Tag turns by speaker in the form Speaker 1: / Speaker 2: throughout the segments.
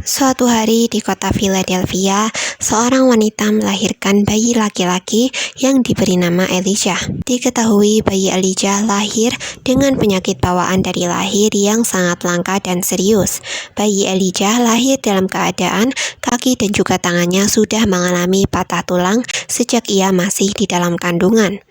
Speaker 1: Suatu hari di kota Philadelphia, seorang wanita melahirkan bayi laki-laki yang diberi nama Elijah. Diketahui bayi Elijah lahir dengan penyakit bawaan dari lahir yang sangat langka dan serius. Bayi Elijah lahir dalam keadaan kaki dan juga tangannya sudah mengalami patah tulang sejak ia masih di dalam kandungan.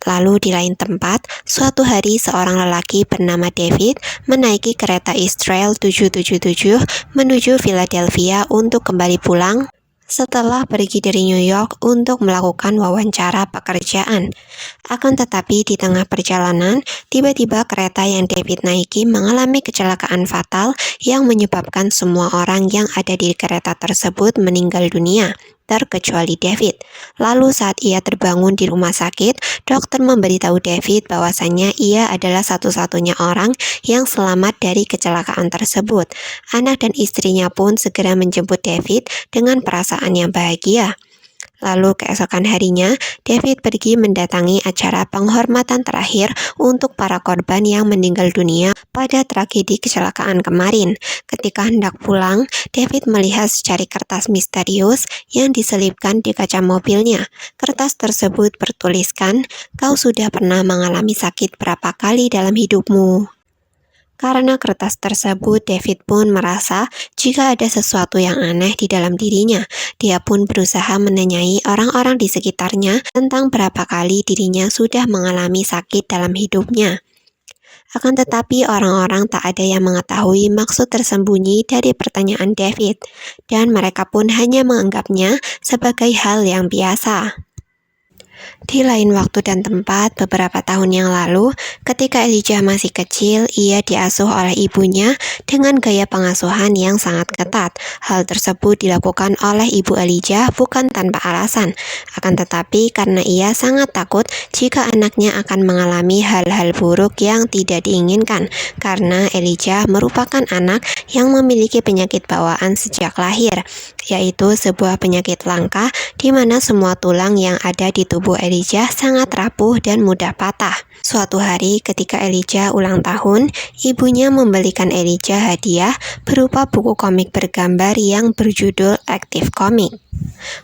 Speaker 1: Lalu di lain tempat, suatu hari seorang lelaki bernama David menaiki kereta East Trail 777 menuju Philadelphia untuk kembali pulang setelah pergi dari New York untuk melakukan wawancara pekerjaan. Akan tetapi di tengah perjalanan, tiba-tiba kereta yang David naiki mengalami kecelakaan fatal yang menyebabkan semua orang yang ada di kereta tersebut meninggal dunia, terkecuali David. Lalu saat ia terbangun di rumah sakit, dokter memberitahu David bahwasannya ia adalah satu-satunya orang yang selamat dari kecelakaan tersebut. Anak dan istrinya pun segera menjemput David dengan perasaan yang bahagia. Lalu keesokan harinya, David pergi mendatangi acara penghormatan terakhir untuk para korban yang meninggal dunia pada tragedi kecelakaan kemarin. Ketika hendak pulang, David melihat secari kertas misterius yang diselipkan di kaca mobilnya. Kertas tersebut bertuliskan, "Kau sudah pernah mengalami sakit berapa kali dalam hidupmu?" Karena kertas tersebut, David pun merasa jika ada sesuatu yang aneh di dalam dirinya. Dia pun berusaha menanyai orang-orang di sekitarnya tentang berapa kali dirinya sudah mengalami sakit dalam hidupnya. Akan tetapi orang-orang tak ada yang mengetahui maksud tersembunyi dari pertanyaan David, dan mereka pun hanya menganggapnya sebagai hal yang biasa. Di lain waktu dan tempat, beberapa tahun yang lalu, ketika Elijah masih kecil, ia diasuh oleh ibunya dengan gaya pengasuhan yang sangat ketat. Hal tersebut dilakukan oleh ibu Elijah bukan tanpa alasan, akan tetapi karena ia sangat takut jika anaknya akan mengalami hal-hal buruk yang tidak diinginkan, karena Elijah merupakan anak yang memiliki penyakit bawaan sejak lahir, yaitu sebuah penyakit langka di mana semua tulang yang ada di tubuh Elijah sangat rapuh dan mudah patah. Suatu hari ketika Elijah ulang tahun, ibunya membelikan Elijah hadiah berupa buku komik bergambar yang berjudul Active Comic.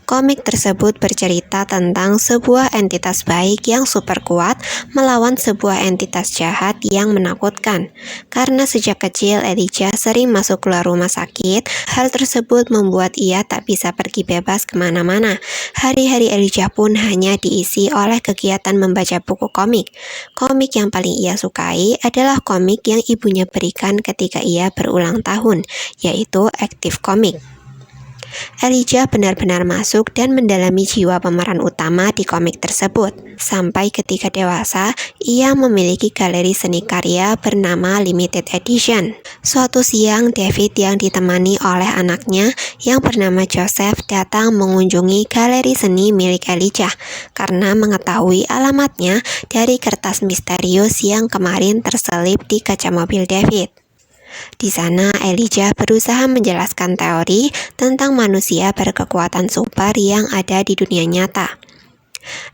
Speaker 1: Komik tersebut bercerita tentang sebuah entitas baik yang super kuat melawan sebuah entitas jahat yang menakutkan. Karena sejak kecil Elijah sering masuk keluar rumah sakit, hal tersebut membuat ia tak bisa pergi bebas kemana-mana. Hari-hari Elijah pun hanya diisi oleh kegiatan membaca buku komik. Komik yang paling ia sukai adalah komik yang ibunya berikan ketika ia berulang tahun, yaitu Active Comic. Elijah benar-benar masuk dan mendalami jiwa pemeran utama di komik tersebut. Sampai ketika dewasa, ia memiliki galeri seni karya bernama Limited Edition. Suatu siang, David yang ditemani oleh anaknya yang bernama Joseph datang mengunjungi galeri seni milik Elijah karena mengetahui alamatnya dari kertas misterius yang kemarin terselip di kaca mobil David. Di sana, Elijah berusaha menjelaskan teori tentang manusia berkekuatan super yang ada di dunia nyata.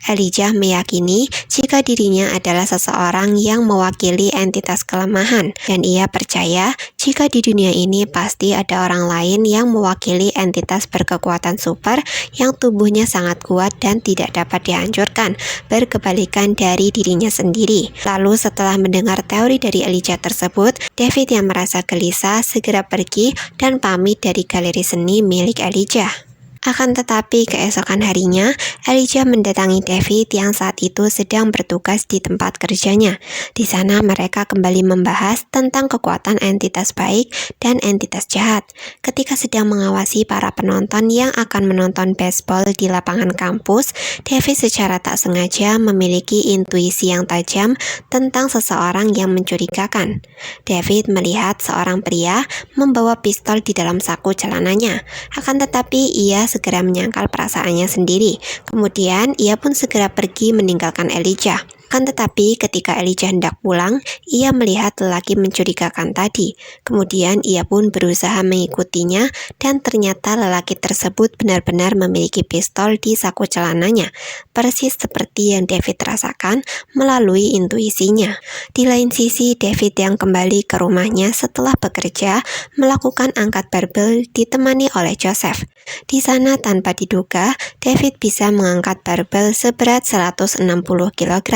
Speaker 1: Elijah meyakini jika dirinya adalah seseorang yang mewakili entitas kelemahan, dan ia percaya jika di dunia ini pasti ada orang lain yang mewakili entitas berkekuatan super yang tubuhnya sangat kuat dan tidak dapat dihancurkan, berkebalikan dari dirinya sendiri. Lalu setelah mendengar teori dari Elijah tersebut, David yang merasa gelisah segera pergi dan pamit dari galeri seni milik Elijah. Akan tetapi keesokan harinya, Elijah mendatangi David yang saat itu sedang bertugas di tempat kerjanya. Di sana mereka kembali membahas tentang kekuatan entitas baik dan entitas jahat. Ketika sedang mengawasi para penonton yang akan menonton baseball di lapangan kampus, David secara tak sengaja memiliki intuisi yang tajam tentang seseorang yang mencurigakan. David melihat seorang pria membawa pistol di dalam saku celananya. Akan tetapi ia segera menyangkal perasaannya sendiri. Kemudian ia pun segera pergi meninggalkan Elijah. Akan tetapi ketika Elijah hendak pulang, ia melihat lelaki mencurigakan tadi. Kemudian ia pun berusaha mengikutinya dan ternyata lelaki tersebut benar-benar memiliki pistol di saku celananya, persis seperti yang David rasakan melalui intuisinya. Di lain sisi, David yang kembali ke rumahnya setelah bekerja melakukan angkat barbel ditemani oleh Joseph. Di sana tanpa diduga, David bisa mengangkat barbel seberat 160 kg.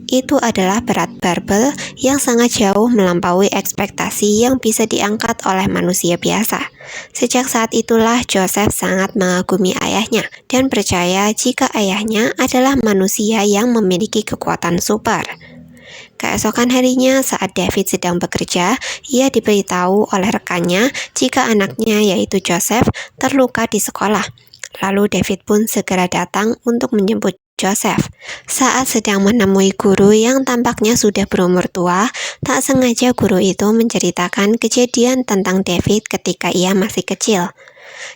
Speaker 1: Itu adalah berat barbel yang sangat jauh melampaui ekspektasi yang bisa diangkat oleh manusia biasa. Sejak saat itulah Joseph sangat mengagumi ayahnya dan percaya jika ayahnya adalah manusia yang memiliki kekuatan super. Keesokan harinya saat David sedang bekerja, ia diberitahu oleh rekannya jika anaknya yaitu Joseph terluka di sekolah. Lalu David pun segera datang untuk menjemput Joseph. Saat sedang menemui guru yang tampaknya sudah berumur tua, tak sengaja guru itu menceritakan kejadian tentang David ketika ia masih kecil.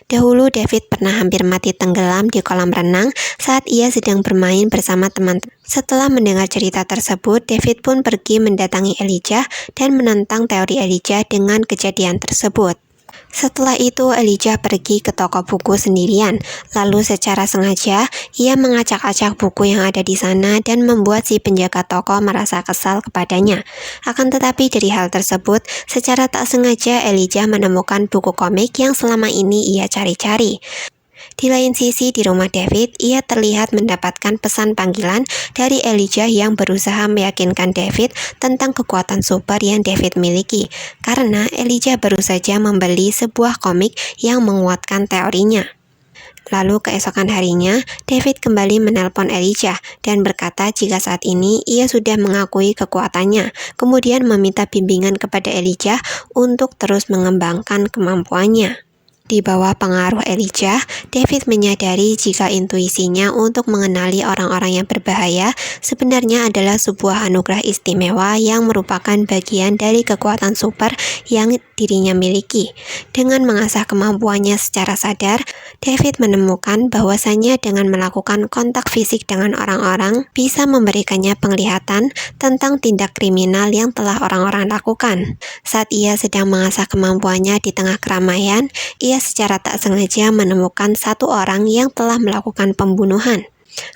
Speaker 1: Dahulu David pernah hampir mati tenggelam di kolam renang saat ia sedang bermain bersama teman-teman. Setelah mendengar cerita tersebut, David pun pergi mendatangi Elijah dan menentang teori Elijah dengan kejadian tersebut. Setelah itu, Elijah pergi ke toko buku sendirian. Lalu secara sengaja, ia mengacak-acak buku yang ada di sana dan membuat si penjaga toko merasa kesal kepadanya. Akan tetapi dari hal tersebut, secara tak sengaja Elijah menemukan buku komik yang selama ini ia cari-cari. Di lain sisi, di rumah David, ia terlihat mendapatkan pesan panggilan dari Elijah yang berusaha meyakinkan David tentang kekuatan super yang David miliki, karena Elijah baru saja membeli sebuah komik yang menguatkan teorinya. Lalu keesokan harinya, David kembali menelpon Elijah dan berkata jika saat ini ia sudah mengakui kekuatannya, kemudian meminta bimbingan kepada Elijah untuk terus mengembangkan kemampuannya. Di bawah pengaruh Elijah, David menyadari jika intuisinya untuk mengenali orang-orang yang berbahaya sebenarnya adalah sebuah anugerah istimewa yang merupakan bagian dari kekuatan super yang dirinya miliki. Dengan mengasah kemampuannya secara sadar, David menemukan bahwasannya dengan melakukan kontak fisik dengan orang-orang bisa memberikannya penglihatan tentang tindak kriminal yang telah orang-orang lakukan. Saat ia sedang mengasah kemampuannya di tengah keramaian, ia secara tak sengaja menemukan satu orang yang telah melakukan pembunuhan.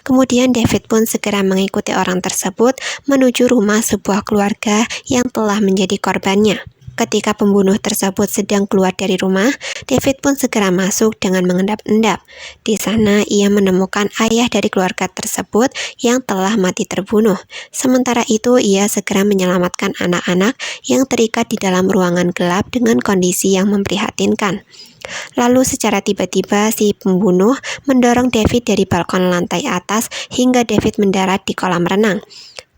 Speaker 1: Kemudian David pun segera mengikuti orang tersebut menuju rumah sebuah keluarga yang telah menjadi korbannya. Ketika pembunuh tersebut sedang keluar dari rumah, David pun segera masuk dengan mengendap-endap. Di sana ia menemukan ayah dari keluarga tersebut yang telah mati terbunuh. Sementara itu ia segera menyelamatkan anak-anak yang terikat di dalam ruangan gelap dengan kondisi yang memprihatinkan. Lalu secara tiba-tiba si pembunuh mendorong David dari balkon lantai atas hingga David mendarat di kolam renang.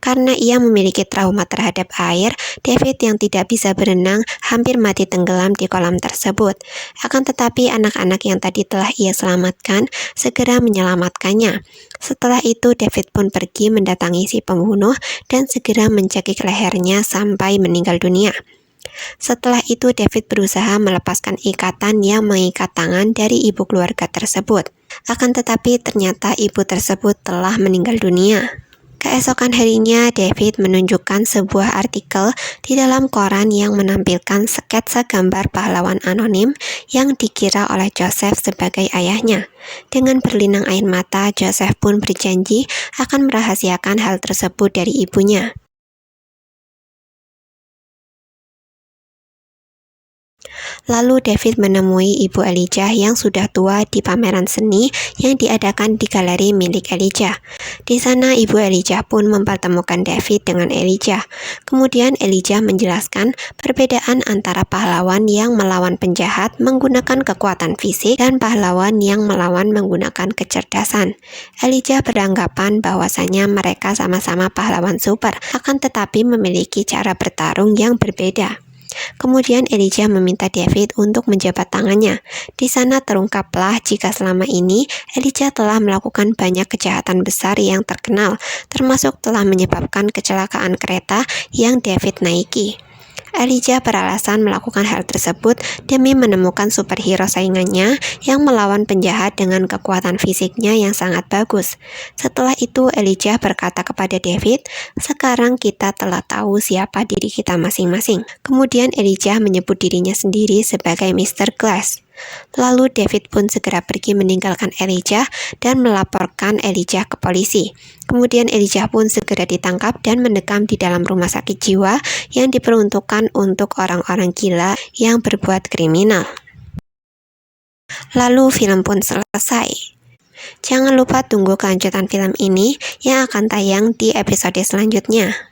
Speaker 1: Karena ia memiliki trauma terhadap air, David yang tidak bisa berenang hampir mati tenggelam di kolam tersebut. Akan tetapi anak-anak yang tadi telah ia selamatkan segera menyelamatkannya. Setelah itu David pun pergi mendatangi si pembunuh dan segera mencekik lehernya sampai meninggal dunia. Setelah itu David berusaha melepaskan ikatan yang mengikat tangan dari ibu keluarga tersebut. Akan tetapi ternyata ibu tersebut telah meninggal dunia. Keesokan harinya, David menunjukkan sebuah artikel di dalam koran yang menampilkan sketsa gambar pahlawan anonim yang dikira oleh Joseph sebagai ayahnya. Dengan berlinang air mata, Joseph pun berjanji akan merahasiakan hal tersebut dari ibunya. Lalu David menemui ibu Elijah yang sudah tua di pameran seni yang diadakan di galeri milik Elijah. Di sana ibu Elijah pun mempertemukan David dengan Elijah. Kemudian Elijah menjelaskan perbedaan antara pahlawan yang melawan penjahat menggunakan kekuatan fisik dan pahlawan yang melawan menggunakan kecerdasan. Elijah beranggapan bahwasanya mereka sama-sama pahlawan super, akan tetapi memiliki cara bertarung yang berbeda. Kemudian Elijah meminta David untuk menjabat tangannya. Di sana terungkaplah jika selama ini Elijah telah melakukan banyak kejahatan besar yang terkenal, termasuk telah menyebabkan kecelakaan kereta yang David naiki. Elijah beralasan melakukan hal tersebut demi menemukan superhero saingannya yang melawan penjahat dengan kekuatan fisiknya yang sangat bagus. Setelah itu, Elijah berkata kepada David, "Sekarang kita telah tahu siapa diri kita masing-masing." Kemudian Elijah menyebut dirinya sendiri sebagai Mr. Glass. Lalu David pun segera pergi meninggalkan Elijah dan melaporkan Elijah ke polisi. Kemudian Elijah pun segera ditangkap dan mendekam di dalam rumah sakit jiwa yang diperuntukkan untuk orang-orang gila yang berbuat kriminal. Lalu film pun selesai. Jangan lupa tunggu kelanjutan film ini yang akan tayang di episode selanjutnya.